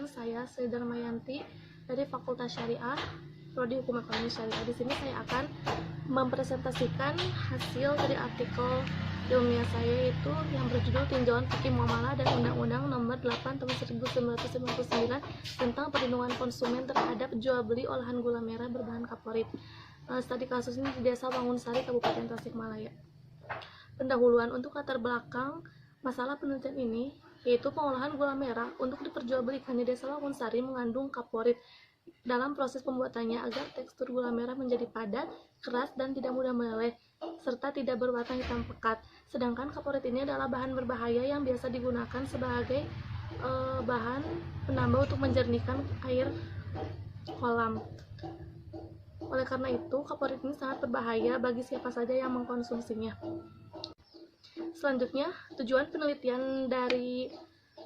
dengan saya Sri Darmayanti dari Fakultas Syariah, Prodi Hukum Ekonomi Syariah. Di sini saya akan mempresentasikan hasil dari artikel ilmiah saya, yaitu yang berjudul Tinjauan Fikih Muamalah dan Undang-Undang Nomor 8 Tahun 1999 tentang Perlindungan Konsumen terhadap Jual Beli Olahan Gula Merah berbahan kaporit. Studi kasus ini di Desa Wangunsari, Kabupaten Tasikmalaya. Pendahuluan untuk latar belakang masalah penelitian ini, yaitu pengolahan gula merah untuk diperjualbelikan di Desa Wangunsari mengandung kaporit dalam proses pembuatannya agar tekstur gula merah menjadi padat, keras, dan tidak mudah meleleh, serta tidak berwarna hitam pekat. Sedangkan kaporit ini adalah bahan berbahaya yang biasa digunakan sebagai bahan penambah untuk menjernihkan air kolam. Oleh karena itu, kaporit ini sangat berbahaya bagi siapa saja yang mengkonsumsinya. Selanjutnya, tujuan penelitian dari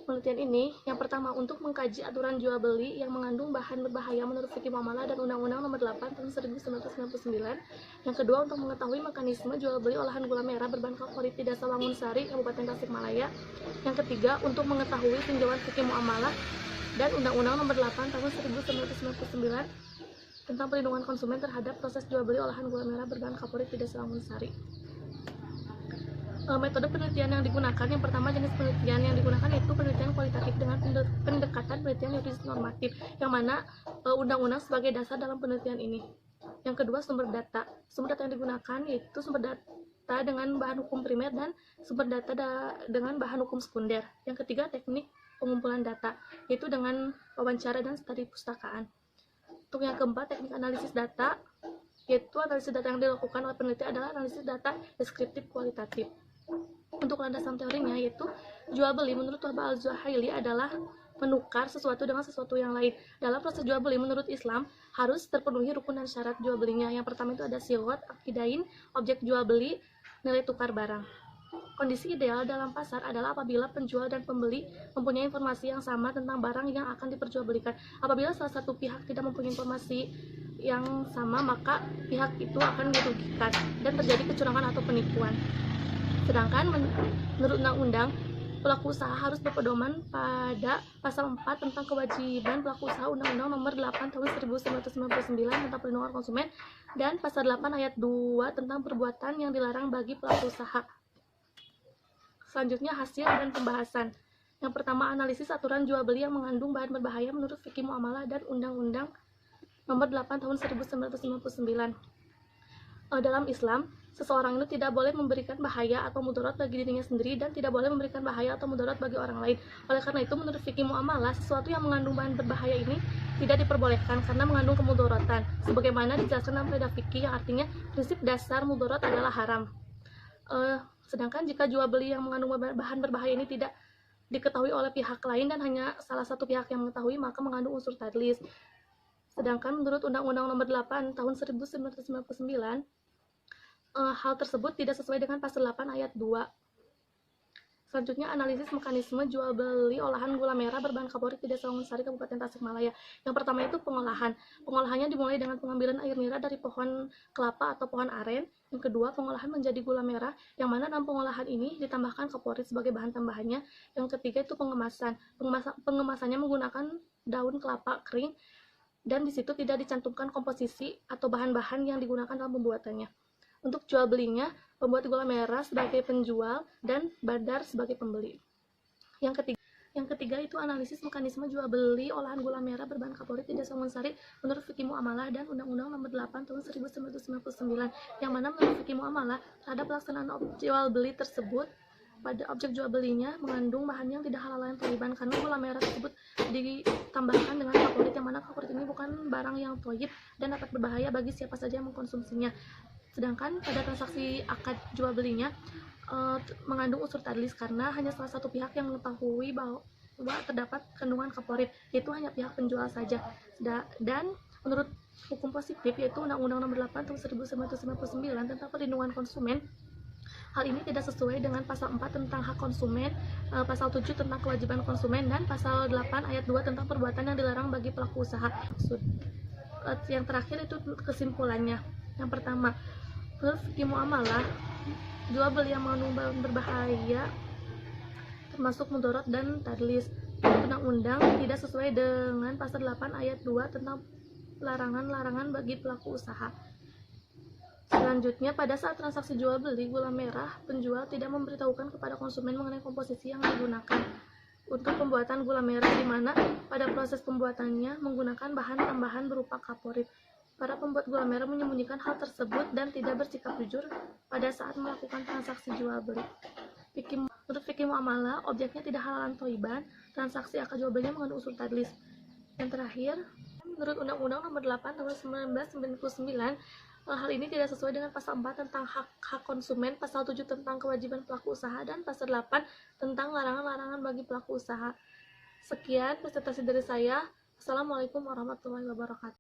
penelitian ini, yang pertama untuk mengkaji aturan jual beli yang mengandung bahan berbahaya menurut Fikih Muamalah dan Undang-Undang Nomor 8 Tahun 1999. Yang kedua untuk mengetahui mekanisme jual beli olahan gula merah berbahan kaporit di Desa Wangunsari, Kabupaten Tasikmalaya. Yang ketiga untuk mengetahui tinjauan Fikih Muamalah dan Undang-Undang Nomor 8 Tahun 1999 tentang perlindungan konsumen terhadap proses jual beli olahan gula merah berbahan kaporit di Desa Wangunsari. Metode penelitian yang digunakan, yang pertama jenis penelitian yang digunakan itu penelitian kualitatif dengan pendekatan penelitian yuridis normatif, yang mana undang-undang sebagai dasar dalam penelitian ini. Yang kedua sumber data. Sumber data yang digunakan yaitu sumber data dengan bahan hukum primer dan sumber data dengan bahan hukum sekunder. Yang ketiga teknik pengumpulan data, yaitu dengan wawancara dan studi pustakaan. Untuk yang keempat, teknik analisis data, yaitu analisis data yang dilakukan oleh peneliti adalah analisis data deskriptif kualitatif. Untuk landasan teorinya, yaitu jual beli menurut Wahbah Al-Zuhaili adalah menukar sesuatu dengan sesuatu yang lain. Dalam proses jual beli menurut Islam harus terpenuhi rukun dan syarat jual belinya. Yang pertama itu ada sigot, akidain, objek jual beli, nilai tukar barang. Kondisi ideal dalam pasar adalah apabila penjual dan pembeli mempunyai informasi yang sama tentang barang yang akan diperjualbelikan. Apabila salah satu pihak tidak mempunyai informasi yang sama, maka pihak itu akan dirugikan dan terjadi kecurangan atau penipuan. Sedangkan menurut undang-undang, pelaku usaha harus berpedoman pada pasal 4 tentang kewajiban pelaku usaha Undang-Undang Nomor 8 Tahun 1999 tentang perlindungan konsumen dan pasal 8 ayat 2 tentang perbuatan yang dilarang bagi pelaku usaha. Selanjutnya hasil dan pembahasan. Yang pertama, analisis aturan jual beli yang mengandung bahan berbahaya menurut Fikih Muamalah dan Undang-Undang Nomor 8 Tahun 1999. Dalam Islam, seseorang itu tidak boleh memberikan bahaya atau mudarat bagi dirinya sendiri dan tidak boleh memberikan bahaya atau mudarat bagi orang lain. Oleh karena itu, menurut Fikih Muamalah, sesuatu yang mengandung bahan berbahaya ini tidak diperbolehkan karena mengandung kemudaratan, sebagaimana dijelaskan dalam kaidah fikih yang artinya prinsip dasar mudarat adalah haram. Sedangkan jika jual beli yang mengandung bahan berbahaya ini tidak diketahui oleh pihak lain dan hanya salah satu pihak yang mengetahui, maka mengandung unsur tadlis. Sedangkan menurut Undang-Undang Nomor 8 Tahun 1999, hal tersebut tidak sesuai dengan pasal 8 ayat 2. Selanjutnya analisis mekanisme jual beli olahan gula merah berbahan kaporit di Desa Wangunsari, Kabupaten Tasikmalaya. Yang pertama itu pengolahan. Pengolahannya dimulai dengan pengambilan air nira dari pohon kelapa atau pohon aren. Yang kedua, pengolahan menjadi gula merah, yang mana dalam pengolahan ini ditambahkan kaporit sebagai bahan tambahannya. Yang ketiga itu pengemasan. Pengemasannya menggunakan daun kelapa kering dan di situ tidak dicantumkan komposisi atau bahan-bahan yang digunakan dalam pembuatannya. Untuk jual belinya, pembuat gula merah sebagai penjual dan badar sebagai pembeli. Yang ketiga itu analisis mekanisme jual beli olahan gula merah berbahan kaporit di Desa Wangunsari menurut Fikih Muamalah dan Undang-Undang Nomor 8 Tahun 1999, yang mana menurut Fikih Muamalah terhadap pelaksanaan jual beli tersebut, pada objek jual belinya mengandung bahan yang tidak halal yang thayyiban, karena gula merah tersebut ditambahkan dengan kaporit, yang mana kaporit ini bukan barang yang thayyib dan dapat berbahaya bagi siapa saja yang mengkonsumsinya. Sedangkan pada transaksi akad jual belinya mengandung unsur tadlis karena hanya salah satu pihak yang mengetahui bahwa terdapat kandungan kaporit, yaitu hanya pihak penjual saja. Dan menurut hukum positif, yaitu Undang-Undang Nomor 8 Tahun 1999 tentang perlindungan konsumen, hal ini tidak sesuai dengan pasal 4 tentang hak konsumen, pasal 7 tentang kewajiban konsumen, dan pasal 8 ayat 2 tentang perbuatan yang dilarang bagi pelaku usaha. Yang terakhir itu kesimpulannya. Yang pertama, menurut Fikih Muamalah, jual beli yang mengandung bahan berbahaya termasuk mudarat dan tadlis. undang-undang tidak sesuai dengan pasal 8 ayat 2 tentang larangan-larangan bagi pelaku usaha. Selanjutnya, pada saat transaksi jual beli gula merah, penjual tidak memberitahukan kepada konsumen mengenai komposisi yang digunakan untuk pembuatan gula merah, di mana pada proses pembuatannya menggunakan bahan tambahan berupa kaporit. Para pembuat gula merah menyembunyikan hal tersebut dan tidak bersikap jujur pada saat melakukan transaksi jual beli. Menurut fikih muamalah, objeknya tidak halalan toiban, transaksi akad jual belinya mengandung unsur tadlis. Yang terakhir, menurut Undang-Undang Nomor 8 Tahun 1999, hal ini tidak sesuai dengan pasal 4 tentang hak konsumen, pasal 7 tentang kewajiban pelaku usaha, dan pasal 8 tentang larangan-larangan bagi pelaku usaha. Sekian presentasi dari saya. Assalamualaikum warahmatullahi wabarakatuh.